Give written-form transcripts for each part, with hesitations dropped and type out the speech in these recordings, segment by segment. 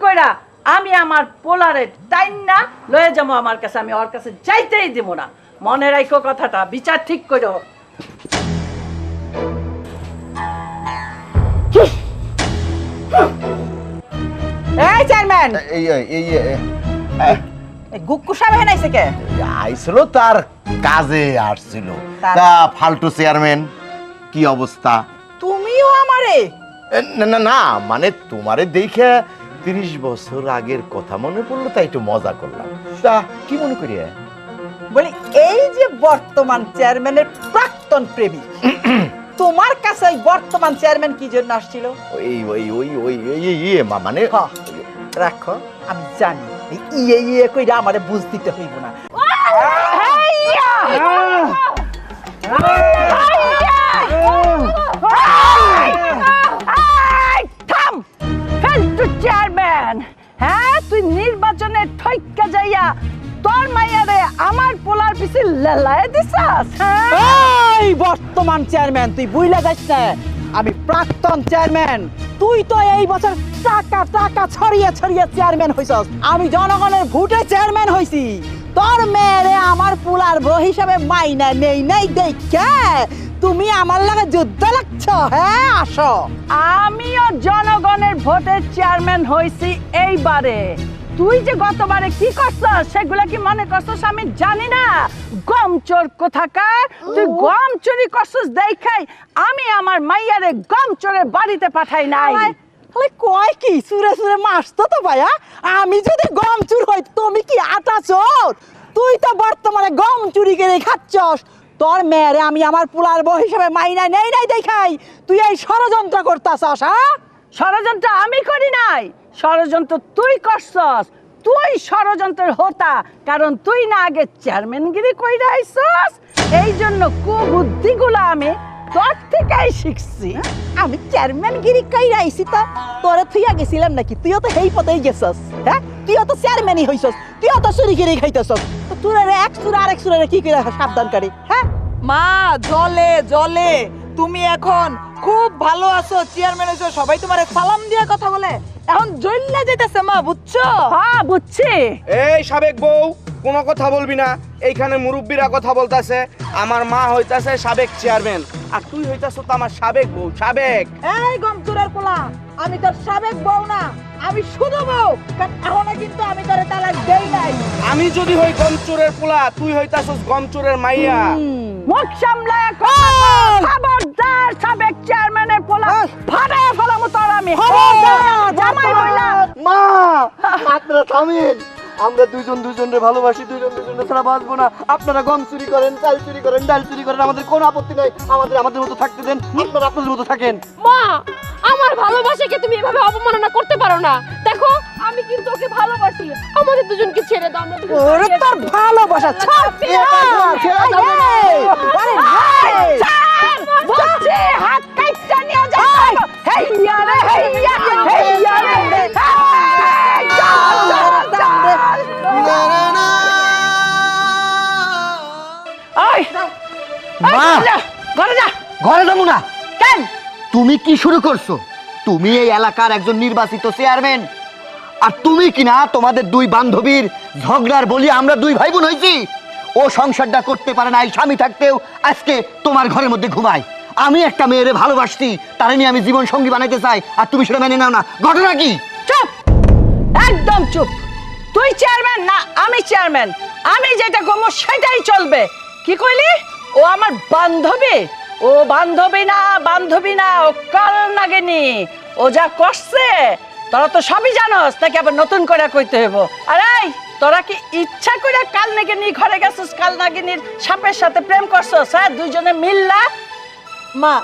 কইরা আমি আমার পোলারে টাইম না লয়ে যাবো আমার কাছে, আমি ওর কাছে যাইতেই দিব না। মনে রাখো কথাটা, বিচার ঠিক করো। এই চেয়ারম্যান, এই এই গুক্কু সাহেব এখানে আইছে কে? আইছিল তার কাজে আসছিল। তা ফালতু চেয়ারম্যান, কি অবস্থা? তুমিও আমারে? না না না, মানে তোমারে দেখে 30 বছর আগের কথা মনে পড়লো, তাই একটু মজা করলাম। তা কি মনে করি? বলি এই যে বর্তমান চেয়ারম্যানের প্রাক্তন প্রেমিক, তোমার কাছে ওই বর্তমান চেয়ারম্যান কি জন্য আসছিল? ওই ওই ওই ওই মানে রাখো, আমি জানি এই ইয়ে ইয়ে কইরা আমারে বুঝ দিতে হইব না। চেয়ারম্যান, হ্যাঁ তুই নির্বাচনে ঠইকা যাইয়া তোর মাইয়ারে আমার পোলার পিছে লেলায় দিছাস? এই বর্তমান চেয়ারম্যান, তুই বুইলা যাস না আমি প্রাক্তন চেয়ারম্যান। তুই তো এই বছর টাকা টাকা ছড়িয়ে ছড়িয়ে চেয়ারম্যান হইছস, আমি জনগণের ভোটে চেয়ারম্যান হইছি। তোর মেয়েরে আমার পোলার বউ হিসাবে মাইনা নেই নাই দেখে তুমি আমার লাগে যুদ্ধ লাগছ? হ্যাঁ আসো। আমিও জনগণের ভোটের চেয়ারম্যান হইছি এইবারে। তুই যে গতবারে কি করছস সেগুলা কি মনে করছস আমি জানি না? গম চোর কোথাকার, তুই গম চুরি করছস দেখাই আমি আমার মাইয়ারে গম চোরের বাড়িতে পাঠাই নাই। কয় কি সুরে সুরে মারতো তো ভাইয়া? আমি যদি গম চুর হই, তুমি কি আটা চোর? তুই তো বর্তমানে গম চুরি করে খাচ্ছস। তোর মেয়েরে আমি আমার পোলার বউ হিসেবে মাইনা নেই নাই দেখাই তুই এই ষড়যন্ত্র করতাছস। হ্যাঁ, ষড়যন্ত্র আমি করি নাই, ষড়যন্ত্র তুই করছস। তুই ষড়যন্ত্রের হোতা, কারণ তুই না আগে চেয়ারম্যানগিরি কইরা আইছস। এই জন্য কুবুদ্ধিগুলো আমি তোর থেকেই শিখছি। আমি চেয়ারম্যান গিরি কইরা আইছি, তা তোরে থুইয়া গেছিলাম নাকি? তুইও তো এই পথেই গেছস। হ্যাঁ, তুইও তো চেয়ারম্যানই হইছস, তুইও তো চুরি করে খাইতেছস। তো তোর এক সুরা আরেক সুরা কি করে সাবধান করি? হ্যাঁ মা, জলে জলে তুমি এখন খুব ভালো আছো, চেয়ারম্যান হইছো, সবাই তোমারে সালাম দিয়া কথা বলে। এখন জইল্লা যাইতেছে মা, বুঝছো? হ্যাঁ বুঝছি। এই সাবেক বউ, কোনো কথা বলবি না। এইখানে মুরব্বীরা কথা বলতাছে। আমার মা হইতাছে সাবেক চেয়ারম্যান, আর তুই হইতাছ তো আমার সাবেক বউ। সাবেক এই গমচুরের পোলা, আমি তোর সাবেক বউ না, আমি শুধু বউ। কারণ এখনো কিন্তু আমি তোরে তালাক দেই নাই। আমি যদি হই গমচোরের পোলা, তুই হইতাছস গমচোরের মাইয়া। মুখ সামলায় খবরদার, সাবেক চেয়ারম্যানের পোলা ফাটায় ফেলামু তোর আমি। জামাই বইলা মা, আপনারা থামেন। আমরা দুজনরে ভালোবাসি, দুজনে ছাড়া বাঁচবো না। আপনারা গম চুরি করেন, চাল চুরি করেন, ডাল চুরি করেন, আমাদের কোনো আপত্তি নাই। আমাদের মতো থাকতে দেন, আপনারা আপনাদের মতো থাকেন। মা, আমার ভালোবাসাকে তুমি এভাবে অপমাননা করতে পারো না। দেখো আমি কিন্তু ওকে ভালোবাসি, আমাদের দুজনকে ছেড়ে দাও। আমরা দুজন ওরে তোর ভালোবাসা ছাড়। বলছি হাত কাইটা নিয়ে যাই। হেইয়া রে হেইয়া, হেইয়া রে। মা, ঘরে যা। ঘরে যাবো না। কেন? তুমি কি শুরু করছো? তুমি এই এলাকার একজন নির্বাচিত চেয়ারম্যান, আর তুমি কিনা তোমাদের দুই বান্ধবীর ঝগড়ার বলি আমরা দুই ভাই বোন হয়েছি। ও সংসারটা করতে পারে না, স্বামী থাকতেও আজকে তোমার ঘরের মধ্যে ঘুমায়। আমি একটা মেয়েরে ভালোবাসছি, তারে নিয়ে আমি জীবন সঙ্গী বানাইতে চাই, আর তুমি সেটা মেনে নাও না। ঘটনা কি? চুপ, একদম চুপ। তুই চেয়ারম্যান না আমি চেয়ারম্যান, আমি যেটা কমো সেটাই চলবে। কি কইলি? ও আমার বান্ধবী? ও বান্ধবী না, বান্ধবী না, ও কাল নাগিনী। ও যা করছে তোরা তো সবই জানোস, নাকি আবার নতুন করে কইতে হইব? আরে তোরা কি ইচ্ছা করে কাল নাগিনী ঘরে গেছিস, কাল নাগিনীর সাপের সাথে প্রেম করছস? হ্যাঁ, দুইজনে মিললা। মা,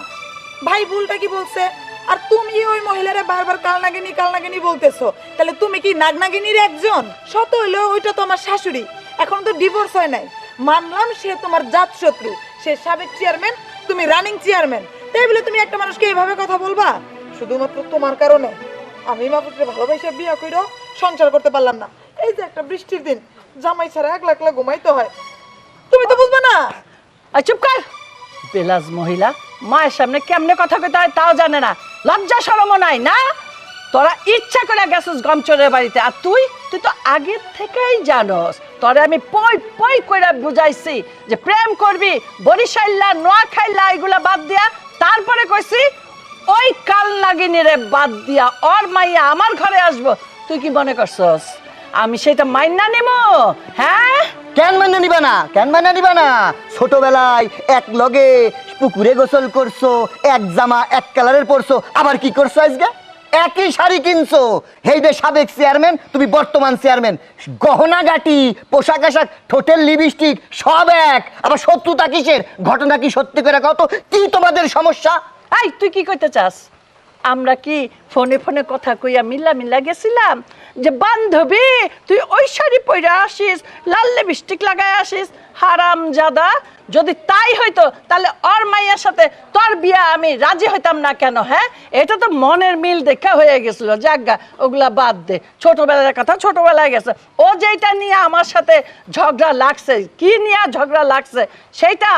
ভাই ভুলটা কি বলছে? আর তুমি ওই মহিলারে বারবার কালনাগিনী বলতেছো, তাহলে তুমি কি নাগনাগিনীর একজন? শত হইলেও ওইটা তো আমার শাশুড়ি, এখন তো ডিভোর্স হয় নাই। মানলাম সে তোমার জাত শত্রু, সে সাবেক চেয়ারম্যান, তুমি রানিং চেয়ারম্যান, তাই বলে তুমি একটা মানুষকে এইভাবে কথা বলবা? শুধুমাত্র তোমার কারণে আমি মাপুকে ভালোবাসা বিয়ে কইরো সংসার করতে পারলাম না। এই যে একটা বৃষ্টির দিন, জামাই ছাড়া একলা একলা ঘুমাইতে হয়, তুমি তো বুঝবে না। চুপ কর। বেলাজ মহিলা, মায়ের সামনে কেমনে কথা কইতে হয় তাও জানে না, লজ্জা শরমও নাই না। তোরা ইচ্ছা করে গেছিস গমচরের বাড়িতে, আর তুই তো আগের থেকেই জানোস। তোরে আমি পই পই করে বুঝাইছি যে প্রেম করবি, বরিশাইল্লা নোয়াখাইল্লা এগুলা বাদ দিয়া, তারপরে কইছি ওই কাল নাগিনীরে বাদ দিয়া ওর মাইয়া আমার ঘরে আসবো। তুই কি মনে করছস আমি সেটা মাইনা নেব? হ্যাঁ, কেন মানে নিবা না, কেন মানে নিবা না? ছোটবেলায় এক লগে পুকুরে গোসল করছো, এক জামা এক কালারের পরছো, আবার কি করছো আজকে? একই শাড়ি কিনছো। হেই যে সাবেক চেয়ারম্যান, তুমি বর্তমান চেয়ারম্যান। গহনা গাটি, পোশাক আশাক, ঠোঁটের লিপস্টিক সব এক। আবার শত্রুতা কিসের? ঘটনা কি সত্যি করে কত? কি তোমাদের সমস্যা? এই তুই কি কইতে চাস? আমরা কি ফোনে ফোনে কথা কইয়া মিল্লা গেছিলাম যে বান্ধবী তুই ওই শাড়ি পরে আসিস, লাল লিপস্টিক লাগায় আসিস? হারাম জাদা, যদি তাই হইতো তাহলে ওর মাইয়ার সাথে তোর বিয়া আমি রাজি হইতাম না কেন? হ্যাঁ, এটা তো মনের মিল দেখা হয়ে গেছিল। যাজ্ঞা, ওগুলা বাদ দে, ছোটবেলার কথা ছোটবেলায় গেছে। ও যেটা নিয়ে আমার সাথে ঝগড়া লাগছে, কি নিয়ে ঝগড়া লাগছে সেইটা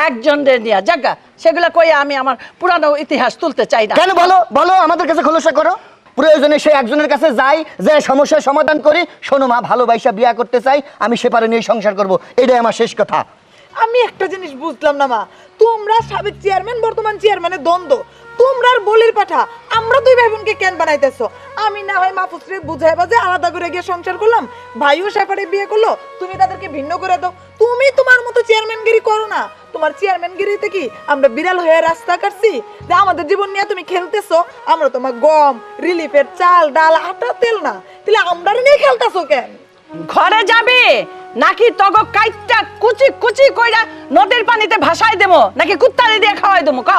একজনের নিয়ে, যাজ্ঞা, সেগুলা কইয়া আমি আমার পুরানো ইতিহাস তুলতে চাই না। কেন বলো, বলো, আমাদের কাছে খোলসা করো। প্রয়োজনে সে একজনের কাছে যাই, যে সমস্যার সমাধান করি। শোনো মা, ভালোবাসা বিয়া করতে চাই, আমি সেপারে নিয়ে সংসার করব, এটাই আমার শেষ কথা। আমি একটা জিনিস বুঝলাম না মা, তোমরা সাবেক চেয়ারম্যান বর্তমান চেয়ারম্যানের দ্বন্দ্ব, তোমরা আর বলির পাঠা, আমরা দুই ভাই বোনকে কেন বানাইতেছো? আমি না হয় মাহফুজরে বুঝাই বাজে আলাদা করে গিয়ে সংসার করলাম, ভাইও সেপারে বিয়ে করলো, তুমি তাদেরকে ভিন্ন করে দাও। তুমি তোমার মতো চেয়ারম্যানগিরি করো না। তোমার চেয়ারম্যানগিরিতে কি আমরা বিড়াল হয়ে রাস্তা কাটছি যে আমাদের জীবন নিয়ে তুমি খেলতেছো? আমরা তোমার গম, রিলিফের চাল, ডাল, আটা, তেল না, তাহলে আমরা নিয়ে খেলতেছো কেন? ঘরে যাবি নাকি তগ কাইটটা কুচি কুচি কইরা নদীর পানিতে ভাসাই দেবো, নাকি কুত্তারে দিয়ে খাওয়াই দেবো? ক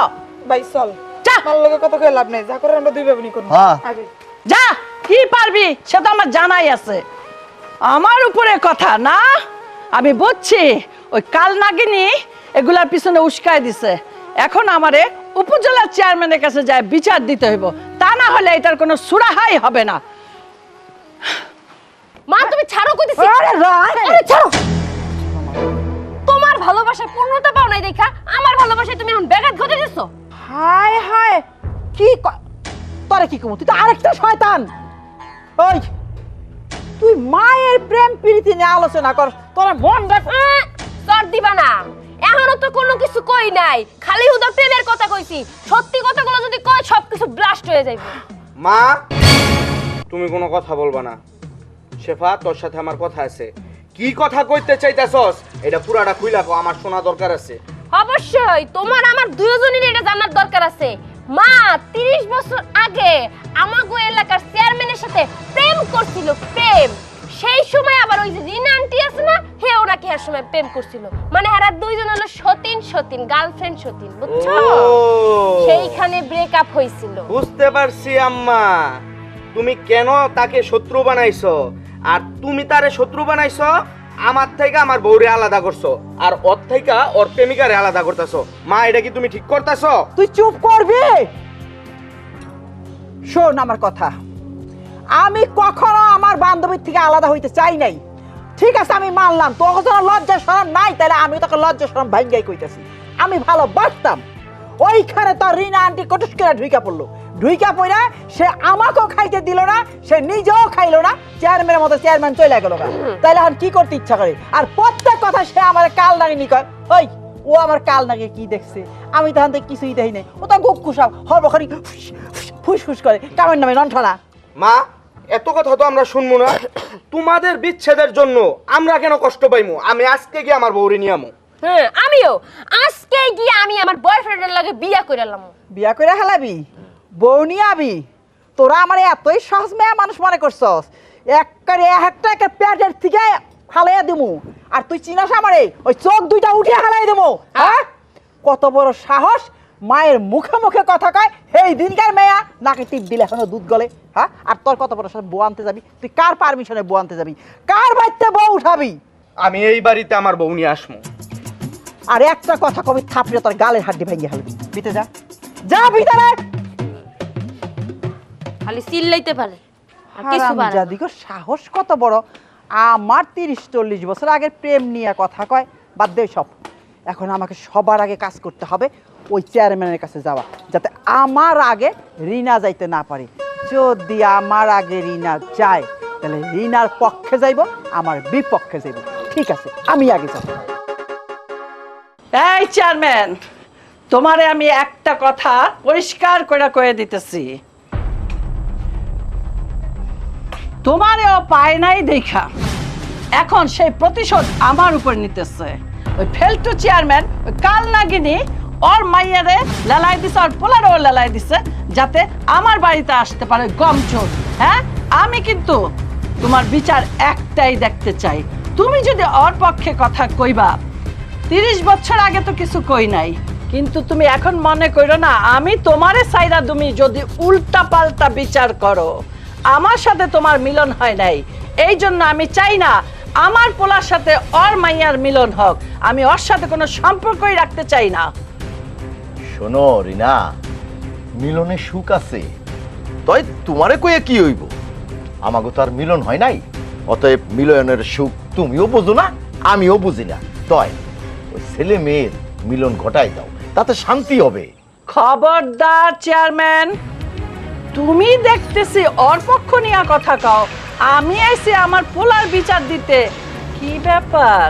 ভাই চল, যা। আমার লগে কত করে লাভ নেই, যা করে আমরা দুই ভাই বোনই করবো। হ্যাঁ। আগে যা, কি পারবি সে তো আমার জানাই আছে। আমার উপরে কথা না, আমি বুঝছি ওই কাল নাগিনী এগুলার পিছনে উস্কায় দিছে। এখন আমারে উপজেলা চেয়ারম্যানের কাছে যায় বিচার দিতে হইব, তা না হলে এটার কোনো সুরাহাই হবে না। মা তুমি ছাড়ো কইতেছি। আরে রায়, আরে ছাড়ো। তোমার ভালোবাসার পূর্ণতা পাও নাই দেখা আমার ভালোবাসায় তুমি এখন ব্যাঘাত ঘটে দিছো। হায় হায়, কি তোরে কি কমু? তুই তো আরেকটা শয়তান। ওই তুই মায়ের প্রেম প্রীতি নিয়ে আলোচনা কর, তোর মন রাখ। সর দিবা না, এখনো তো কোনো কিছু কই নাই, খালি হুদা প্রেমের কথা কইছি। সত্যি কথাগুলো যদি কই সবকিছু ব্লাস্ট হয়ে যাইবে। মা, তুমি কোনো কথা বলবা না। শেফা, তোর সাথে আমার কথা আছে। কি কথা কইতে চাইতাছস এটা পুরাটা খুইলা কো, আমার শোনা দরকার আছে। অবশ্যই তোমার আমার দুজনেরই এটা জানার দরকার আছে। মা 30 বছর আগে আমাগো এলাকার চেয়ারম্যানের সাথে প্রেম করছিল, প্রেম। সেই সময় আবার ওই যে রিনা আন্টি আছে না, হেও নাকি এর সময় প্রেম করছিল। মানে এরা দুইজন হলো সতীন গার্লফ্রেন্ড সতীন, বুঝছো? ও, সেইখানে ব্রেকআপ হইছিল। বুঝতে পারছি আম্মা, তুমি কেন তাকে শত্রু বানাইছো। আর তুমি তারে শত্রু বানাইছো, আমার থেকে আমার বউরে আলাদা করছো, আর ওর থেকে ওর প্রেমিকারে আলাদা করতেছো। মা, এটা কি তুমি ঠিক করতেছো? তুই চুপ করবি? শোন আমার কথা, আমি কখনো আমার বান্ধবীর থেকে আলাদা হইতে চাই নাই। ঠিক আছে, আমি মানলাম তোর যখন লজ্জা শরম নাই, তাহলে আমি তোকে লজ্জা শরম ভাঙ্গাই কইতেছি। আমি ভালোবাসতাম, ওইখানে তোর রিনা আন্টি কটুস করে ঢুইকা পড়লো। ঢুইকা পড়া সে আমাকেও খাইতে দিল না, সে নিজেও খাইলো না, চেয়ারম্যানের মতো চেয়ারম্যান চলে গেল। তাইলে এখন কি করতে ইচ্ছা করে? আর প্রত্যেক কথা সে আমার কাল নাগিনী কয়। ওই ও আমার কাল নাগে কি দেখছে? আমি তখন থেকে কিছুই দেখি নাই। ও তো গুপ খুশাব হরবখানি ফুসফুস করে, কামের নামে রন্ঠনা। মা, এত কথা তো আমরা শুনবো না। তোমাদের বিচ্ছেদের জন্য আমরা কেন কষ্ট পাইমু? আমি আজকে গিয়ে আমার বউরে নিয়ে আমু। হ্যাঁ, আমিও আজকে গিয়ে আমি আমার বয়ফ্রেন্ডের লাগে বিয়া কইরালাম। বিয়া করে হেলাবি, বউ নিয়ে আবি? তোরা আমার এতই সহজ মেয়ে মানুষ মনে করছস? একটা প্যাটের থেকে হালাইয়া দিমু। আর তুই চিনাস আমারে? ওই চোখ দুইটা উঠে হালাই দেবো। হ্যাঁ, কত বড় সাহস! মায়ের মুখে মুখে কথা কয়, এই দিনকার মেয়া নাকি টিপ দিলে এখনো দুধ গলে। হ্যাঁ, আর তোর কত বড় সাহস বউ আনতে যাবি? তুই কার পারমিশনে বউ আনতে যাবি? কার বাড়িতে বউ উঠাবি? আমি এই বাড়িতে আমার বউ নিয়ে আসবো। আর একটা কথা কবি, থাপড়ে তোর গালের হাড্ডি ভেঙে হালবি। ভিতরে যা, যা ভিতরে। খালি চিল্লাইতে পারে আর কিছু পারে না। হারামজাদি, সাহস কত বড়! আমার 30-40 বছর আগের প্রেম নিয়ে কথা কয়। বাদ দে সব, এখন আমাকে সবার আগে কাজ করতে হবে ওই চেয়ারম্যানের কাছে যাওয়া, যাতে আমার আগে রিনা যাইতে না পারে। যদি আমার আগে রিনা যায় তাহলে রিনার পক্ষে যাইব, আমার বিপক্ষে যাইব। ঠিক আছে, আমি আগে যাব। এই চেয়ারম্যান, তোমারে আমি একটা কথা পরিষ্কার করে কয়ে দিতেছি, তোমারেও পায় নাই দেখা এখন সেই প্রতিশোধ আমার উপর নিতেছে। ওই ফেলটু চেয়ারম্যান ওই কাল নাগিনী ওর মাইয়ারে লালাই দিছে, ওর পোলারও লালাই দিছে, যাতে আমার বাড়িতে আসতে পারে গমচোর। হ্যাঁ, আমি কিন্তু তোমার বিচার একটাই দেখতে চাই, তুমি যদি ওর পক্ষে কথা কইবা, 30 বছর আগে তো কিছু কই নাই, কিন্তু তুমি এখন মনে করো না আমি তোমারে সাইরা তুমি যদি উল্টা পাল্টা বিচার করো, আমার সাথে তোমার মিলন হয় নাই, এই জন্য আমি চাই না আমার পোলার সাথে ওর মাইয়ার মিলন হোক, আমি ওর সাথে কোনো সম্পর্কই রাখতে চাই না। শোনো রিনা, মিলনে সুখ আছে, তাই তোমারে কইয়া কি হইব? আমাগো তো আর মিলন হয় নাই, অতএব মিলনের সুখ তুমিও বোঝো না, আমিও বুঝি না, তাই ওই ছেলে মেয়ের মিলন ঘটাই দাও, তাতে শান্তি হবে। খবরদার চেয়ারম্যান, তুমি দেখতেছি ওর পক্ষ নিয়ে কথা কও, আমি আইছি আমার পোলার বিচার দিতে। কি ব্যাপার,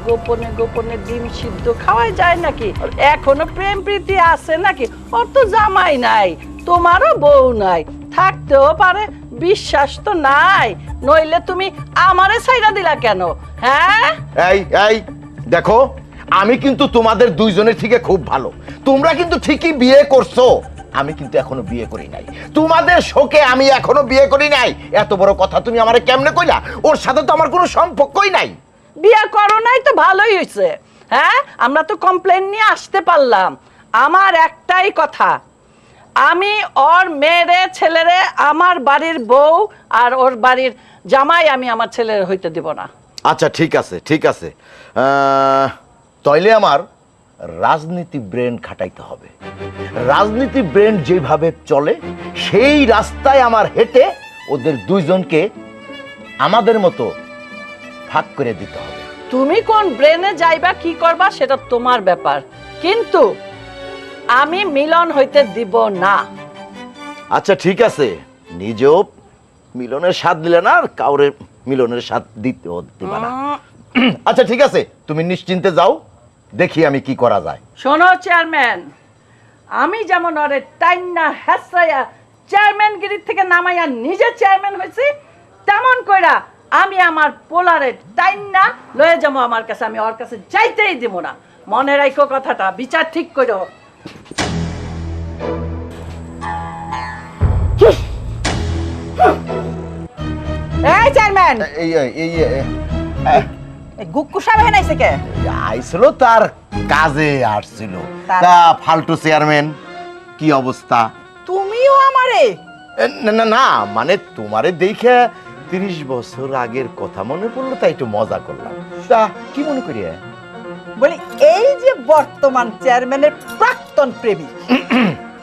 গোপনে গোপনে ডিম সিদ্ধ খাওয়াই যায় নাকি? এখনো প্রেম প্রীতি আছে নাকি? ওর তো জামাই নাই, তোমারও বউ নাই, থাকতেও পারে, বিশ্বাস তো নাই, নইলে তুমি আমারে ছাইরা দিলা কেন? হ্যাঁ, এই এই দেখো, আমি কিন্তু তোমাদের দুইজনের থেকে খুব ভালো, তোমরা কিন্তু ঠিকই বিয়ে করছো, আমি কিন্তু এখনো বিয়ে করি নাই, তোমাদের শোকে আমি এখনো বিয়ে করি নাই। এত বড় কথা তুমি আমারে কেমনে কইলা? ওর সাথে তো আমার কোনো সম্পর্কই নাই। বিয়ে করো নাই তো ভালোই হয়েছে। হ্যাঁ, আমরা তো কমপ্লেন নিয়ে আসতে পারলাম। আমার একটাই কথা, আমি ওর মেয়েরে ছেলেরে আমার বাড়ির বউ আর ওর বাড়ির জামাই আমি আমার ছেলের হইতে দিব না। আচ্ছা ঠিক আছে, ঠিক আছে, তাইলে আমার রাজনীতি ব্রেন খাটাইতে হবে। রাজনীতি ব্রেন যেভাবে চলে সেই রাস্তায় আমার হেঁটে ওদের দুইজনকে আমাদের মতো ভাগ করে দিতে হবে। তুমি কোন ব্রেনে যাইবা কি করবা সেটা তোমার ব্যাপার, কিন্তু আমি মিলন হইতে দিব না। আচ্ছা ঠিক আছে, নিজেও মিলনের স্বাদ দিলে না, আর কাউরে মিলনের স্বাদ দিতেও দিবা না। আচ্ছা ঠিক আছে, তুমি নিশ্চিন্তে যাও, দেখি আমি কি করা যায়। শোনো চেয়ারম্যান, আমি যেমন ওরে টাইনা হেসাইয়া চেয়ারম্যানগিরি থেকে নামাইয়া নিজে চেয়ারম্যান হয়েছি, তেমন কইরা আমি আমার পোলারে টাইনা লয়ে যাবো আমার কাছে, আমি ওর কাছে যাইতেই দিব না। মনে রাখো কথাটা, বিচার ঠিক করো। এই চেয়ারম্যান, এই এই গুক্কু সাহেব হেনাইছে কে? আইছিল, তার কাজে আসছিল। তা ফালতু চেয়ারম্যান, কি অবস্থা? তুমিও আমারে? না না না, মানে তোমারে দেখে 30 বছর আগের কথা মনে পড়লো, তাই একটু মজা করলাম। তা কি মনে করি? বলি এই যে বর্তমান চেয়ারম্যানের প্রাক্তন প্রেমিক,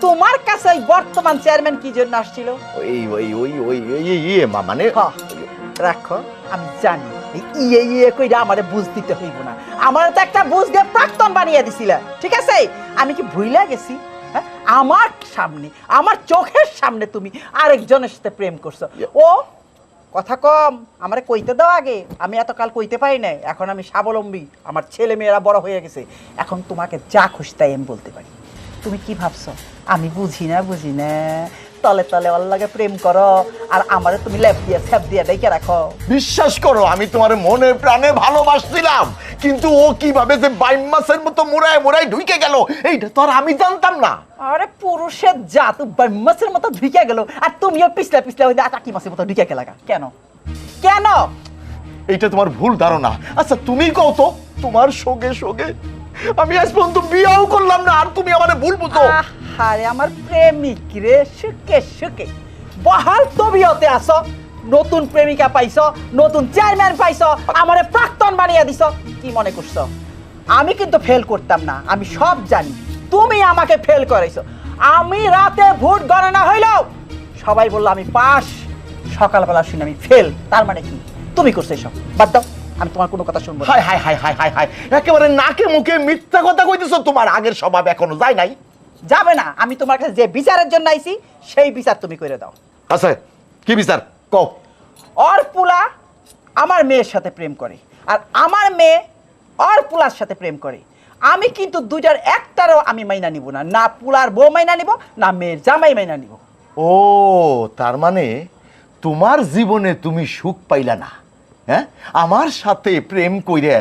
তোমার কাছে ওই বর্তমান চেয়ারম্যান কি জন্য আসছিল? ওই ওই ওই ওই মানে রাখো, আমি জানি ইয়ে ইয়ে কইরা আমারে বুঝ দিতে হইব না, আমার তো একটা বুঝ দিয়ে প্রাক্তন বানিয়ে দিছিল, ঠিক আছে? আমি কি ভুইলা গেছি? হ্যাঁ, আমার সামনে, আমার চোখের সামনে তুমি আরেকজনের সাথে প্রেম করছো। ও কথা কম, আমারে কইতে দাও আগে, আমি এতকাল কইতে পারি নাই, এখন আমি স্বাবলম্বী, আমার ছেলে মেয়েরা বড় হয়ে গেছে, এখন তোমাকে যা খুশি তাই আমি বলতে পারি। তুমি কি ভাবছো আমি বুঝি না? বুঝি না, তলে তলে ওর লাগে প্রেম করো, আর আমারে তুমি ল্যাপ দিয়ে ছ্যাপ দিয়ে ডেকে রাখো। বিশ্বাস করো, আমি তোমার মনে প্রাণে ভালোবাসছিলাম, কিন্তু ও কিভাবে যে বাইম মাছের মতো মোড়ায় মোড়ায় ঢুকে গেল, এইটা তো আর আমি জানতাম না। আরে পুরুষের জাত মাছের মতো ঢুকে গেল, আর তুমিও পিছলা পিছলা ওই আটাকি মাছের মতো ঢুকে গেলা কেন? কেন? এইটা তোমার ভুল ধারণা। আচ্ছা তুমি কও তো, তোমার সঙ্গে সঙ্গে আমি আজ পর্যন্ত বিয়েও করলাম না, আর তুমি আমারে ভুল বুঝো। আরে আমার প্রেমিক রে, সুখে সুখে বহাল তবিয়তে আসো, নতুন প্রেমিকা পাইছো, নতুন চেয়ারম্যান পাইছো, আমারে প্রাক্তন বানিয়ে দিছো, কি মনে করছো আমি কিন্তু ফেল করতাম না? আমি সব জানি, তুমি আমাকে ফেল করাইছো। আমি রাতে ভোট গণনা হইলো সবাই বললো আমি পাস, সকালবেলা শুনে আমি ফেল, তার মানে কি তুমি করছো এসব? বাদ দাও, আমি তোমার কোনো কথা শুনবো না। High high high high high high, একেবারে নাকে মুখে মিথ্যা কথা কইতেছো, তোমার আগের স্বভাব এখনো যায় নাই। যাবে না, আমি তোমার কাছে যে বিচারের জন্য আইছি সেই বিচার তুমি করে দাও। আচ্ছা কি বিচার কও। ওর পুলা আমার মেয়ের সাথে প্রেম করে আর আমার মেয়ে ওর পুলার সাথে প্রেম করে। আমি কিন্তু দুইটার একটারও আমি মাইনা নিব না, না পুলার বউ মাইনা নিব না মেয়ের জামাই মাইনা নিব। ও তার মানে তোমার জীবনে তুমি সুখ পাইলা না, হ্যাঁ? আমার সাথে প্রেম কইরে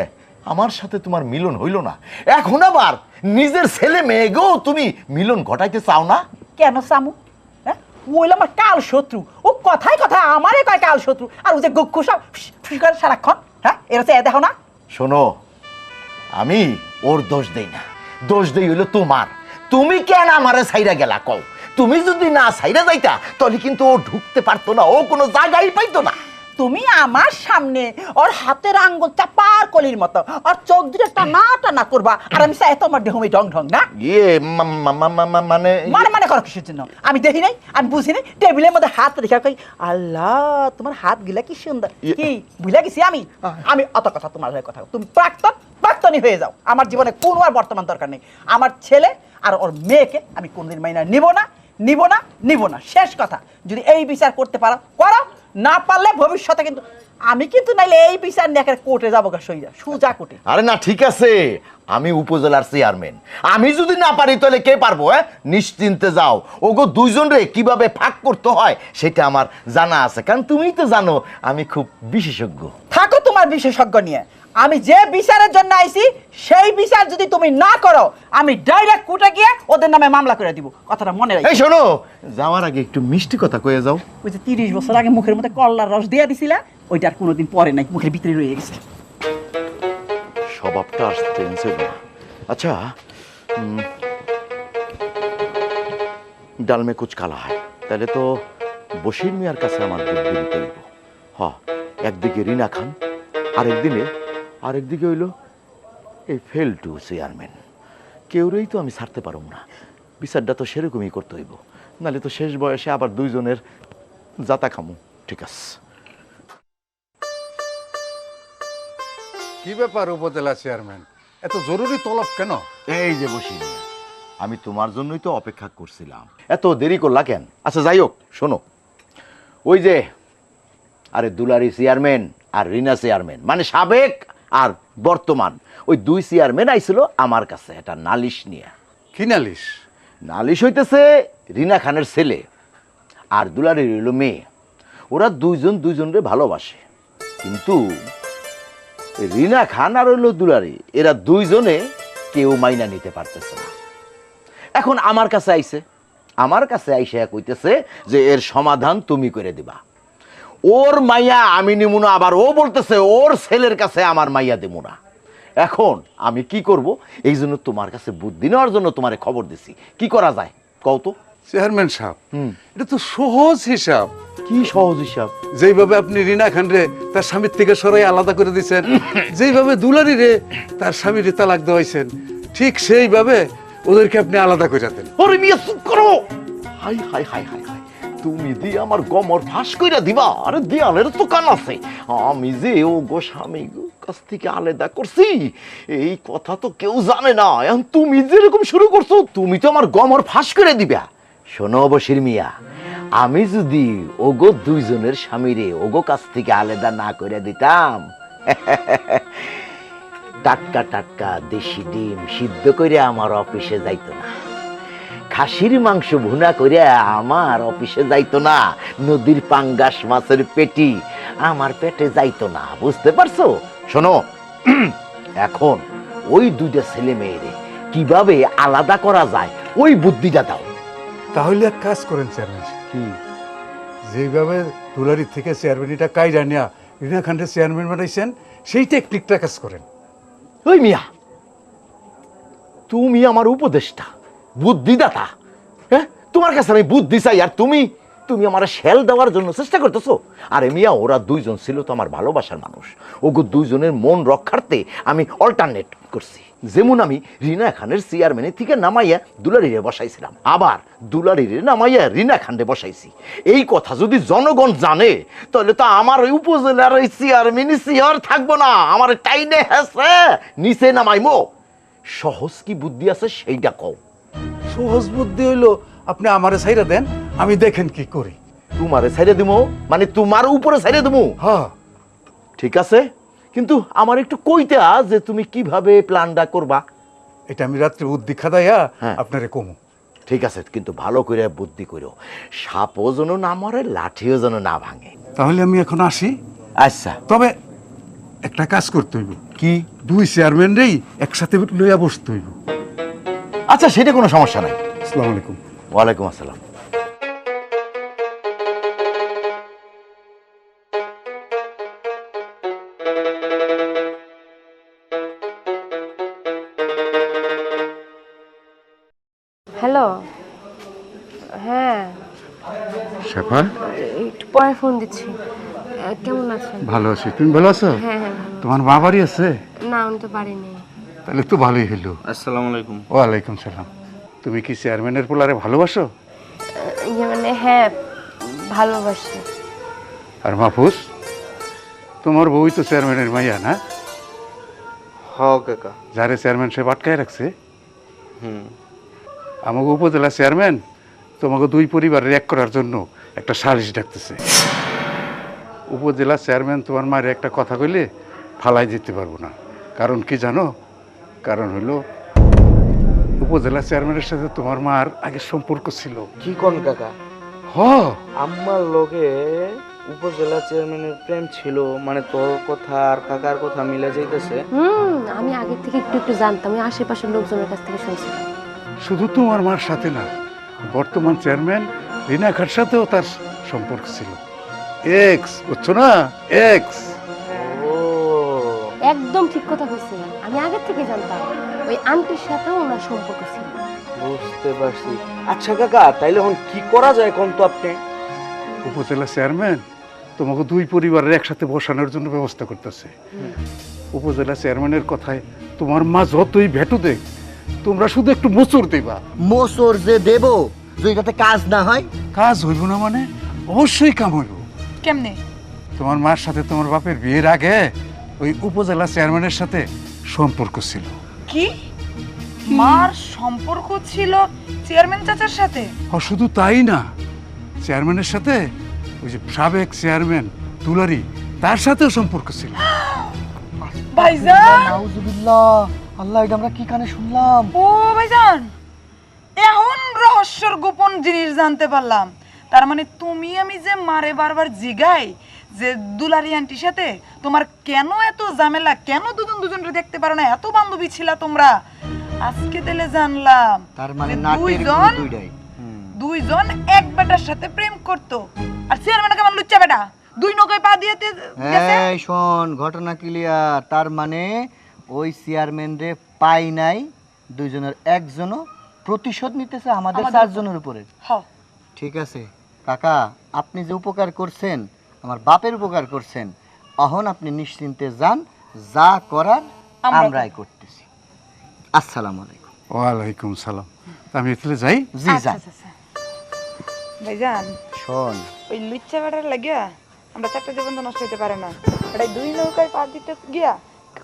আমার সাথে তোমার মিলন হইল না, এখন আবার নিজের ছেলে মেয়েগেও তুমি মিলন ঘটাইতে চাও না? কেন সামু? হ্যাঁ, ও হইলো আমার কাল শত্রু। ও কথায় কথায় আমারে কয় কাল শত্রু, আর ও যে গক্ষু সব করে সারাক্ষণ। হ্যাঁ, এরা তো দেখো না। শোনো, আমি ওর দোষ দেই না, দোষ দেই হইলো তোমার। তুমি কেন আমারে ছাইরা গেলা কও? তুমি যদি না ছাইরা যাইতা তাহলে কিন্তু ও ঢুকতে পারতো না, ও কোনো জায়গায় পাইতো না। তুমি আমার সামনে ওর হাতের আঙ্গুল চাপার কলির মতো, আর চোখ দুটো টানা টানা করবা, আর আমি চাই তোমার দেহমি ঢং ঢং না। ইয়ে মানে মানে মানে করো কিসের জন্য? আমি দেখি নাই, আমি বুঝি নাই। টেবিলের মধ্যে হাত রেখা কই, আল্লাহ তোমার হাত গিলা কি সুন্দর। কি বুঝলা গেছি আমি? আমি অত কথা তোমার হয়ে কথা, তুমি প্রাক্তনী হয়ে যাও। আমার জীবনে কোনো আর বর্তমান দরকার নেই। আমার ছেলে আর ওর মেয়েকে আমি কোনদিন মাইনা নিব না, নিব না, নিব না, শেষ কথা। যদি এই বিচার করতে পারো করো, না পারলে ভবিষ্যতে কিন্তু আমি কিন্তু নাইলে এই বিচার নিয়ে কোর্টে যাবো, সুজা কোর্টে। আরে না ঠিক আছে, আমি উপজেলার চেয়ারম্যান, আমি যদি না পারি তাহলে কে পারবো? হ্যাঁ, নিশ্চিন্তে যাও। ওগো দুইজন রে কিভাবে ভাগ করতে হয় সেটা আমার জানা আছে, কারণ তুমিই তো জানো আমি খুব বিশেষজ্ঞ। থাকো তোমার বিশেষজ্ঞ নিয়ে। আমি যে বিচারের জন্য আইছি সেই বিচার যদি তুমি না করো, আমি ডাইরেক্ট কোর্টে গিয়ে ওদের নামে মামলা করে দিব। কথাটা মনে রাখো। এই শোনো, যাওয়ার আগে একটু মিষ্টি কথা কয়ে যাও। ওই যে 30 বছর আগে মুখের মধ্যে কল্লার রস দিয়ে দিছিলা, ওইটা আর কোনোদিন পরে নাই, মুখের ভিতরে রয়ে গেছে। স্বভাবটা আর চেঞ্জ হইল না। আচ্ছা, ডাল মে কুচ কালা হয়, তাহলে তো বশির মিয়ার কাছে আমার বুদ্ধি দিতে হইব। হ, একদিকে রিনা খান, আরেকদিকে হইল এই ফেলটু চেয়ারম্যান। কেউরেই তো আমি ছাড়তে পারব না, বিচারটা তো সেরকমই করতে হইব, নাহলে তো শেষ বয়সে আবার দুইজনের জাতা খামু। ঠিক আছে। কি ব্যাপার উপজেলা চেয়ারম্যান, এত জরুরি তলব কেন? এই যে বসির মিয়া, আমি তোমার জন্যই তো অপেক্ষা করছিলাম, এত দেরি করলা কেন? আচ্ছা যাই হোক, শোনো, ওই যে আরে দুলারি চেয়ারম্যান আর রিনা চেয়ারম্যান, মানে সাবেক আর বর্তমান, ওই দুই চেয়ারম্যান আইছিল আমার কাছে একটা নালিশ নিয়ে। কি নালিশ? নালিশ হইতেছে রিনা খানের ছেলে আর দুলারির হইল মেয়ে, ওরা দুইজনরে ভালোবাসে, কিন্তু রিনা খান আর হইল দুলারি, এরা দুইজনে কেউ মাইনা নিতে পারতেছে না। এখন আমার কাছে আইসে কইতেছে যে এর সমাধান তুমি করে দিবা। ওর মাইয়া আমি নিমু না, আবার ও বলতেছে ওর ছেলের কাছে আমার মাইয়া দেবো না। এখন আমি কি করব? এই জন্য তোমার কাছে বুদ্ধি নেওয়ার জন্য তোমারে খবর দিছি, কি করা যায় কও তো। চেয়ারম্যান সাহেব, এটা তো সহজ হিসাব। কি সহজ হিসাব? যেইভাবে আপনি রিনা খান রে তার স্বামীর থেকে সরাই আলাদা করে দিয়েছেন, যেইভাবে দুলারি রে তার স্বামীর তালাক দেওয়াইছেন, ঠিক সেইভাবে ওদেরকে আপনি আলাদা করে দেন। ওরে মিয়া চুপ করো। High high high high high, তুমি দি আমার গমর ফাঁস কইরা দিবা? আরে দেয়ালের তো কান আছে, আমি যে ও গো স্বামী কাছ থেকে আলাদা করছি এই কথা তো কেউ জানে না। এখন তুমি যেরকম শুরু করছো, তুমি তো আমার গমর ফাঁস করে দিবা। শোনো বশির মিয়া, আমি যদি ওগো দুইজনের স্বামীরে ওগো কাছ থেকে আলাদা না করে দিতাম, টাটকা টাটকা দেশি ডিম সিদ্ধ করে আমার অফিসে যাইতো না, খাসির মাংস ভুনা করে আমার অফিসে যাইতো না, নদীর পাঙ্গাস মাছের পেটি আমার পেটে যাইতো না, বুঝতে পারছো? শোনো, এখন ওই দুইটা ছেলে মেয়েরে কিভাবে আলাদা করা যায় ওই বুদ্ধিটা দাও। তাহলে এক কাজ করেন চেয়ারম্যান সাহেব, কি যেইভাবে দুলারি থেকে চেয়ারম্যানটা কাইরা নিয়া রিনা খানরে চেয়ারম্যান বানাইছেন, সেই টেকনিকটা কাজ করেন। ওই মিয়া, তুমি আমার উপদেষ্টা, বুদ্ধিদাতা, হ্যাঁ? তোমার কাছে আমি বুদ্ধি চাই আর তুমি আমার শেল দেওয়ার জন্য চেষ্টা করতেছো। আরে মিয়া, ওরা দুইজন ছিল তো আমার ভালোবাসার মানুষ, ওগো দুইজনের মন রক্ষার্থে আমি অল্টারনেট করছি। যেমন আমি রিনা খানের চেয়ারম্যানের থেকে নামাইয়া দুলারিরে বসাইছিলাম, আবার দুলারিরে নামাইয়া রিনা খানরে বসাইছি। এই কথা যদি জনগণ জানে তাহলে তো আমার ওই উপজেলার ওই চেয়ারম্যানই চেয়ার থাকবো না, আমার টাইনে হেসে নিচে নামাইমো। সহজ কি বুদ্ধি আছে সেইটা কও। সহজ বুদ্ধি হইলো আপনি আমারে ছাইরা দেন, আমি দেখেন কি করি। তোমারে ছাইড়ে দিমু, মানে তোমার উপরে ছাইড়ে দিমু। হ্যাঁ ঠিক আছে, কিন্তু আমার একটু কইতে যে তুমি কিভাবে প্ল্যানটা করবা। এটা আমি রাত্রে বুদ্ধি খাদাইয়া হ্যাঁ। আপনারে কমু। ঠিক আছে, কিন্তু ভালো করে বুদ্ধি করো, সাপও যেন না মরে, লাঠিও যেন না ভাঙে। তাহলে আমি এখন আসি। আচ্ছা, তবে একটা কাজ করতে হইব। কি? দুই চেয়ারম্যানরেই একসাথে লইয়া বসতে হইব। আচ্ছা, সেটা কোনো সমস্যা নাই। আসসালামু আলাইকুম। ওয়ালাইকুম আসসালাম। হ্যালো, হ্যাঁ শেফা, একটু পরে ফোন দিচ্ছি। কেমন আছেন? ভালো আছি, তুমি ভালো আছো? হ্যাঁ হ্যাঁ ভালো। তোমার মা বাড়ি আছে? না, আমি তো পারিনি। তাহলে তো ভালোই হইলো। আসসালামু আলাইকুম। ওয়ালাইকুম সালাম। তুমি কি চেয়ারম্যানের পোলারে ভালোবাসো? মানে হ্যাঁ, ভালোবাসি। আর মাহফুজ, তোমার বউই তো চেয়ারম্যানের মাইয়া না? হ কাকা। যারে চেয়ারম্যান সে আটকায় রাখছে। হুম। আমাকে উপজেলা চেয়ারম্যান তোমাকে দুই পরিবারের এক করার জন্য একটা সালিশ ডাকতেছে। উপজেলা চেয়ারম্যান তোমার মায়ের একটা কথা কইলে ফালাই দিতে পারবো না। কারণ কি জানো? কারণ হলো উপজেলা চেয়ারম্যানের সাথে তোমার মার আগের সম্পর্ক ছিল। কি কোন কাকা? হ, আম্মার লগে উপজেলা চেয়ারম্যানের প্রেম ছিল, মানে তোর কথা আর কাকার কথা মিলে যাইতেছে। আমি আগে থেকে একটু একটু জানতাম, আমি আশেপাশের লোকজনের কাছ থেকে শুনছিলাম। শুধু তোমার মার সাথে না, বর্তমান চেয়ারম্যান রিনা খার সাথেও তার সম্পর্ক ছিল। এক্স, বুঝছো না? এক্স। ও, একদম ঠিক কথা কইছিলেন, আমি আগে থেকে জানতাম ওই আন্টির সাথেও ওনার সম্পর্ক ছিল। বুঝতে পারছি। আচ্ছা কাকা, তাইলে এখন কি করা যায় কোন তো আপনি? উপজেলা চেয়ারম্যান তোমাকে দুই পরিবারের একসাথে বসানোর জন্য ব্যবস্থা করতেছে। উপজেলা চেয়ারম্যানের কথায় তোমার মা যতই ভেটু দেখ, তোমরা শুধু একটু মোচড় দিবা। মোসর যে দেব যদি তাতে কাজ না হয়। কাজ হইব না মানে? অবশ্যই কাম হইব। কেমনে? তোমার মার সাথে তোমার বাপের বিয়ের আগে ওই উপজেলা চেয়ারম্যানের সাথে সম্পর্ক ছিল। কি মার সম্পর্ক ছিল চেয়ারম্যান চাচার সাথে? শুধু তাই না, চেয়ারম্যানের সাথে ওই যে সাবেক চেয়ারম্যান দুলারি, তার সাথেও সম্পর্ক ছিল। ভাইজান, নাউজুবিল্লাহ, আল্লাহ, এটা আমরা কি কানে শুনলাম? ও ভাইজান, এখন রহস্যর গোপন জিনিস জানতে পারলাম। তার মানে তুমি আমি যে মারে বারবার জিগাই যে দুলারি আন্টির সাথে তোমার কেন এত ঝামেলা, কেন দুজন দুজনকে দেখতে পারো না, এত বান্ধবী ছিলা তোমরা, আজকে তেলে জানলাম। তার মানে যে নাটের দুইজন দুইটাই। দুইজন এক বেটার সাথে প্রেম করতো। আর চেয়ারম্যান কেমন লুচ্চা বেটা, দুই নৌকায় পা দিয়ে গেছে। এই শোন, ঘটনা ক্লিয়ার। তার মানে ওই চেয়ারম্যান রে পাই নাই, দুইজনের একজনও প্রতিশোধ নিতেছে আমাদের চারজনের উপরে। হ্যাঁ, ঠিক আছে কাকা, আপনি যে উপকার করছেন, আমার বাপের উপকার করছেন, এখন আপনি নিশ্চিন্তে যান, যা করার আমরাই করতেছি। আসসালামু আলাইকুম। ওয়ালাইকুম সালাম। আমি এতে যাই। জি যান। ভাইজান শোন, ওই লুচ্চা বেটার লাগিয়া আমরা চারটা জীবন তো নষ্ট হতে পারে না। এটাই দুই নৌকায় পা দিতে গিয়া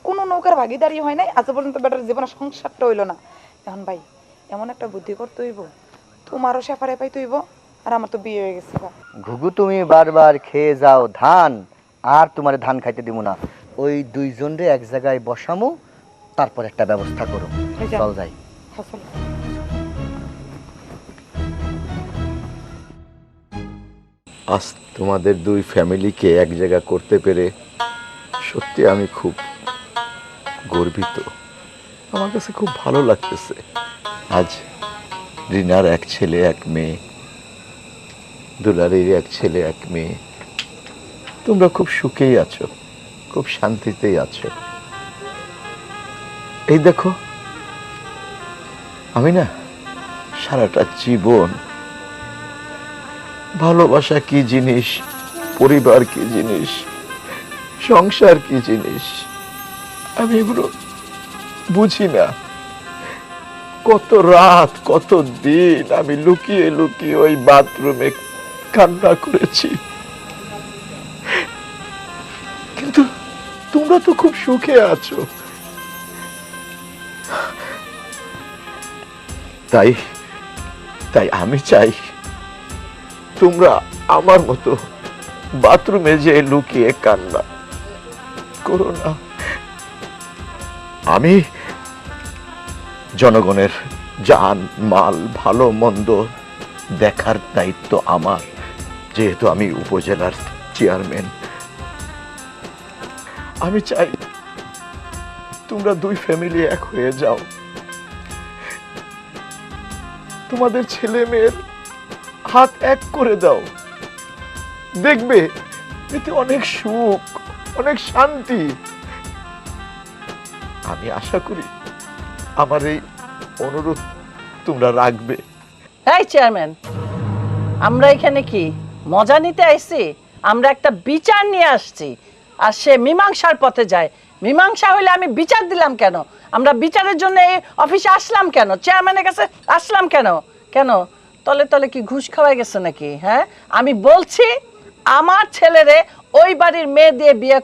কোনো নৌকার ভাগিদারি হয় নাই আজ পর্যন্ত, বেটার জীবনে সংসারটা হইলো না। এখন ভাই এমন একটা বুদ্ধি করতে হইব, তোমারও সেপারে পাইতে হইব, আর আমার তো বিয়ে হয়ে গেছে। ঘুঘু তুমি বারবার খেয়ে যাও ধান, আর তোমার ধান খাইতে দিব না। ওই দুইজন রে এক জায়গায় বসামো, তারপর একটা ব্যবস্থা করো। আচ্ছা। চল যাই। ফসল আজ তোমাদের দুই ফ্যামিলিকে এক জায়গা করতে পেরে সত্যি আমি খুব গর্বিত। আমার কাছে খুব ভালো লাগতেছে। আজ রিনার এক ছেলে এক মেয়ে, দুলারির এক ছেলে এক মেয়ে, তোমরা খুব সুখেই আছো, খুব শান্তিতেই আছো। এই দেখো, আমি না সারাটা জীবন ভালোবাসা কি জিনিস, পরিবার কি জিনিস, সংসার কি জিনিস, আমি এগুলো বুঝি না। কত রাত, কত দিন আমি লুকিয়ে লুকিয়ে ওই বাথরুমে কান্না করেছি, কিন্তু তোমরা তো খুব সুখে আছো। তাই তাই আমি চাই তোমরা আমার মতো বাথরুমে যে লুকিয়ে কান্না করো না। আমি জনগণের জান মাল ভালো মন্দ দেখার দায়িত্ব আমার, যেহেতু আমি উপজেলার চেয়ারম্যান। আমি চাই তোমরা দুই ফ্যামিলি এক হয়ে যাও, তোমাদের ছেলে মেয়ের হাত এক করে দাও, দেখবে এতে অনেক সুখ, অনেক শান্তি। আমি আশা করি আমার এই অনুরোধ তোমরা রাখবে। এই চেয়ারম্যান, আমরা এখানে কি মজা নিতে আইছি? আমরা একটা বিচার নিয়ে আসছি, আর সে মীমাংসার পথে যায়। মীমাংসা হইলে আমি বিচার দিলাম কেন? আমরা বিচারের জন্য এই অফিসে আসলাম কেন? চেয়ারম্যানের কাছে আসলাম কেন? কেন তলে তলে কি ঘুষ খাওয়াই গেছে নাকি? হ্যাঁ, আমি বলছি আমার ছেলেরে ওই বাড়ির মেয়ে দিয়ে বিয়ে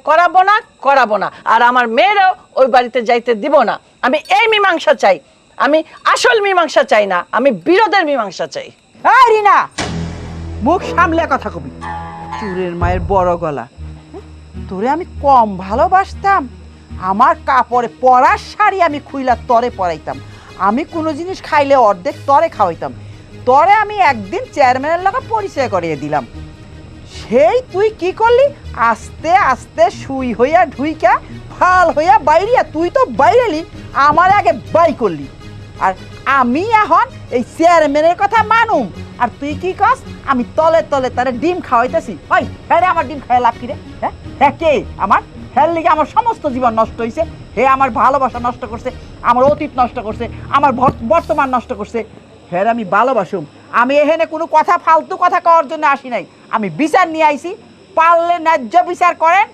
করাবো না, আর আমার মেয়েরও ওই বাড়িতে যাইতে দিব না। আমি এই মীমাংসা চাই, আমি আসল মীমাংসা চাই না, আমি বিরোধের মীমাংসা চাই। এই রিনা, মুখ সামলে কথা কবি। চুরের মায়ের বড় গলা। তোরে আমি কম ভালোবাসতাম? আমার কাপড়ে পরার শাড়ি আমি খুইলা তরে পরাইতাম, আমি কোনো জিনিস খাইলে অর্ধেক তরে খাওয়াইতাম। তরে আমি একদিন চেয়ারম্যানের লগে পরিচয় করিয়ে দিলাম, সেই তুই কি করলি? আস্তে আস্তে সুই হইয়া ঢুইকা ফাল হইয়া বাইরিয়া, তুই তো বাইরেলি, আমার আগে বাই করলি। আর আমি এখন এই চেয়ারম্যানের কথা মানুম, আর তুই কি কস? আমি তলে তলে তারে ডিম খাওয়াইতেছি। ওই হ্যাঁ রে, আমার ডিম খাওয়া লাভ কি রে? হ্যাঁ হ্যাঁ, কে? আমার হ্যার লিগে আমার সমস্ত জীবন নষ্ট হয়েছে। হে আমার ভালোবাসা নষ্ট করছে, আমার অতীত নষ্ট করছে, আমার বর্তমান নষ্ট করছে। হ্যাঁ আমি ভালোবাসুম। আমি এখানে কোনো কথা ফালতু কথা কওয়ার জন্য আসি নাই, আমি বিচার নিয়ে আইছি। পারলে ন্যায্য বিচার করেন,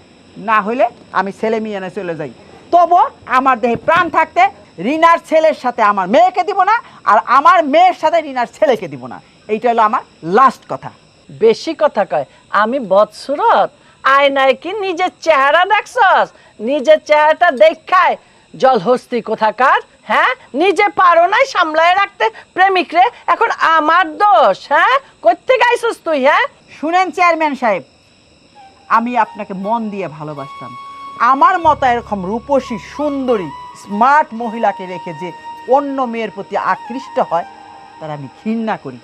না হলে আমি ছেলে মেয়ে এনে চলে যাই। তবু আমার দেহে প্রাণ থাকতে রিনার ছেলের সাথে আমার মেয়েকে দিব না, আর আমার মেয়ের সাথে রিনার ছেলেকে দিব না। এইটা হলো আমার লাস্ট কথা। বেশি কথা কয়। আমি বৎসুরত আয়নায় কি নিজের চেহারা দেখছস? নিজের চেহারাটা দেখায় জলহস্তি কোথাকার। হ্যাঁ, নিজে পারো নাই সামলায় রাখতে প্রেমিক রে, এখন আমার দোষ? হ্যাঁ, কোত্থেকে আইছস তুই? হ্যাঁ, শুনেন চেয়ারম্যান সাহেব, আমি আপনাকে মন দিয়ে ভালোবাসতাম। আমার মতো এরকম রূপসী সুন্দরী স্মার্ট মহিলাকে রেখে যে অন্য মেয়ের প্রতি আকৃষ্ট হয়, তার আমি ঘৃণা করি।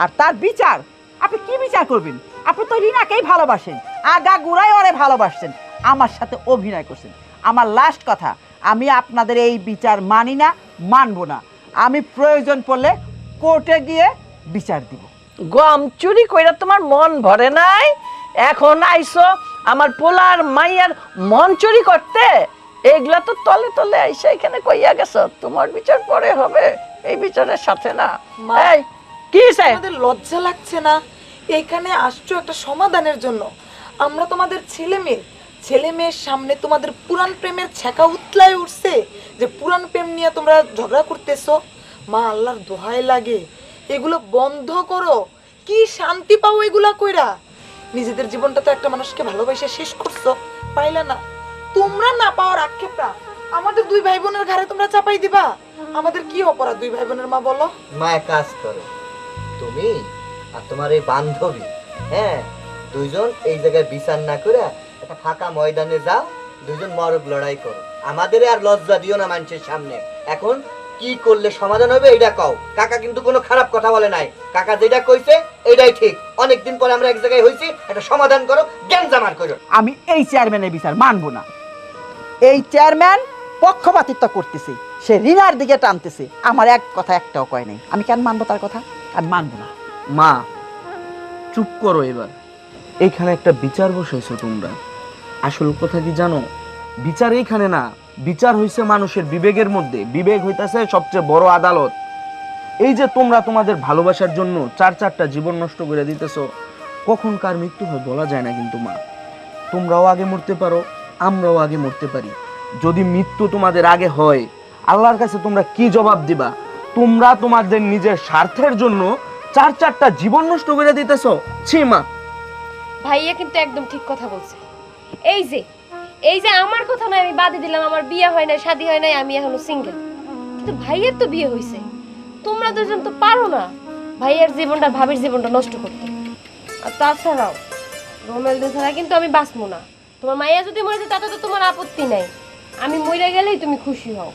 আর তার বিচার আপনি কি বিচার করবেন? আপনি তো রিনাকেই ভালোবাসেন, আগা গুড়াই ওরে ভালোবাসছেন, আমার সাথে অভিনয় করছেন। আমার লাস্ট কথা, আমি আপনাদের এই বিচার মানি না, মানব না। আমি প্রয়োজন পড়লে কোর্টে গিয়ে বিচার দিব। গম চুরি কইরা তোমার মন ভরে নাই? এখন আইছো আমার পোলার মাইয়ার মন চুরি করতে? এগুলা তো তলে তলে আইসা এখানে কইয়া গেছো। তোমার বিচার পরে হবে, এই বিচারের সাথে না। মা, এই কি চাই? তোমাদের লজ্জা লাগছে না? এখানে আসছো একটা সমাধানের জন্য। আমরা তোমাদের ছেলে মেয়ের সামনে তোমাদের পুরান প্রেমের ছ্যাঁকা উতলায় উঠছে, যে পুরান প্রেম নিয়ে তোমরা ঝগড়া করতেছো। মা, আল্লাহর দোহাই লাগে, এগুলো বন্ধ করো। কি শান্তি পাও এগুলা কইরা? নিজেদের জীবনটা তো একটা মানুষকে ভালোবাসে শেষ করছো, পাইলা না? তোমরা না পাওয়ার আক্ষেপটা আমাদের দুই ভাই বোনের ঘাড়ে তোমরা চাপাই দিবা? আমাদের কি অপরাধ দুই ভাই বোনের? মা বলো। মা এক কাজ করো, তুমি আর তোমার এই বান্ধবী, হ্যাঁ, দুইজন এই জায়গায় বিচার না করে একটা ফাঁকা ময়দানে যাও, দুইজন মরক লড়াই করো। আমাদের আর লজ্জা দিও না মানুষের সামনে। এখন কি করলে সমাধান হবে এটা কও। কাকা কিন্তু কোনো খারাপ কথা বলে নাই, কাকা যেটা কইছে এটাই ঠিক। অনেকদিন পরে আমরা এক জায়গায় হইছি, একটা সমাধান করো, জ্ঞান জামার করো। আমি এই চেয়ারম্যানের বিচার মানব না। এই চেয়ারম্যান পক্ষপাতিত্ব করতেছে, সে রিনার দিকে টানতেছে। আমার এক কথা একটাও কয় নাই, আমি কেন মানবো তার কথা? আমি মানবো না। মা চুপ করো এবার। এইখানে একটা বিচার বসাইছো তোমরা। আসল কথা কি জানো? বিচার এইখানে না, বিচার হইছে মানুষের বিবেকের মধ্যে। বিবেক হইতাছে সবচেয়ে বড় আদালত। এই যে তোমরা তোমাদের ভালোবাসার জন্য চারটা জীবন নষ্ট করে দিতেছো, কখন কার মৃত্যু হয় বলা যায় না। কিন্তু মা, তোমরাও আগে মরতে পারো, আমরাও আগে মরতে পারি। যদি মৃত্যু তোমাদের আগে হয়, আল্লাহর কাছে তোমরা কি জবাব দিবা? তোমরা তোমাদের নিজের স্বার্থের জন্য চারটা জীবন নষ্ট করে দিতেছো। ছি মা। ভাইয়া কিন্তু একদম ঠিক কথা বলছে। এই যে আমার কথা নয়, আমি বাদে দিলাম, আমার বিয়ে হয় নাই, শাদী হয় নাই, আমি এখনো সিঙ্গেল। কিন্তু ভাইয়ের তো বিয়ে হয়েছে। তোমরা দুজন তো পারো না ভাইয়ের জীবনটা, ভাবির জীবনটা নষ্ট করতে। আর তাছাড়াও রোনালদো ছাড়া কিন্তু আমি বাঁচবো না। তোমার মাইয়া যদি মরে যায় তাতে তো তোমার আপত্তি নাই, আমি মরে গেলেই তুমি খুশি হও।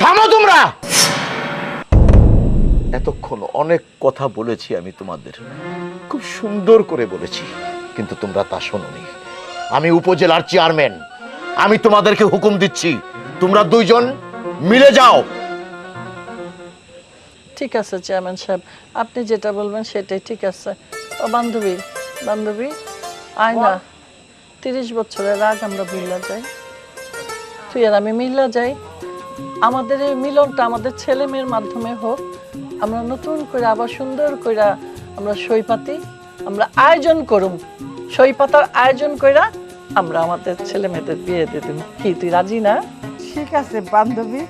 থামো তোমরা। এতক্ষণ অনেক কথা বলেছি আমি তোমাদের, খুব সুন্দর করে বলেছি, কিন্তু তোমরা তা শোনোনি। আমি উপজেলার চেয়ারম্যান, আমি তোমাদেরকে হুকুম দিচ্ছি, তোমরা দুইজন মিলে যাও। ঠিক আছে চেয়ারম্যান সাহেব, আপনি যেটা বলবেন সেটাই ঠিক আছে। ও বান্ধবী, বান্ধবী আয় না, 30 বছরের আগ আমরা মিল্লা যাই, তুই আর আমি মিল্লা যাই। আমাদের এই মিলনটা আমাদের ছেলে মেয়ের মাধ্যমে হোক, আমরা নতুন করে আবার সুন্দর করে আমরা সই পাতি, আমরা আয়োজন করুম, সই পাতার আয়োজন কইরা আমরা আমাদের ছেলে মেয়েদের বিয়ে দিয়ে দেব। কি তুই রাজি না? ঠিক আছে বান্ধবী,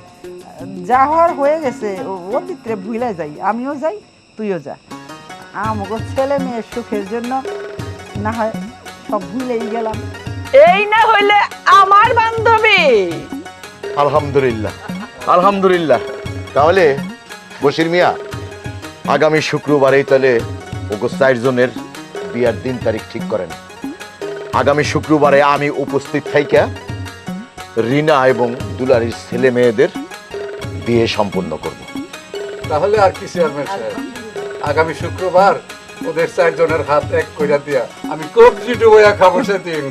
যা হওয়ার হয়ে গেছে, অতীতে ভুলে যাই, আমিও যাই, তুইও যা। আমাকে ছেলে মেয়ের সুখের জন্য না হয় সব ভুলেই গেলাম। এই না হইলে আমার বান্ধবী। আলহামদুলিল্লাহ, আলহামদুলিল্লাহ। তাহলে বশির মিয়া, আগামী শুক্রবারেই তাহলে ওগো 4 জনের বিয়ার দিন তারিখ ঠিক করেন। আগামী শুক্রবারে আমি উপস্থিত থাইকা রিনা এবং দুলারির ছেলে মেয়েদের বিয়ে সম্পন্ন করব। তাহলে আর কি চেয়ারম্যান সাহেব, আগামী শুক্রবার ওদের 4 জনের হাত এক কইরা দিয়া আমি কবজি ডুবাইয়া খাবো সেদিন।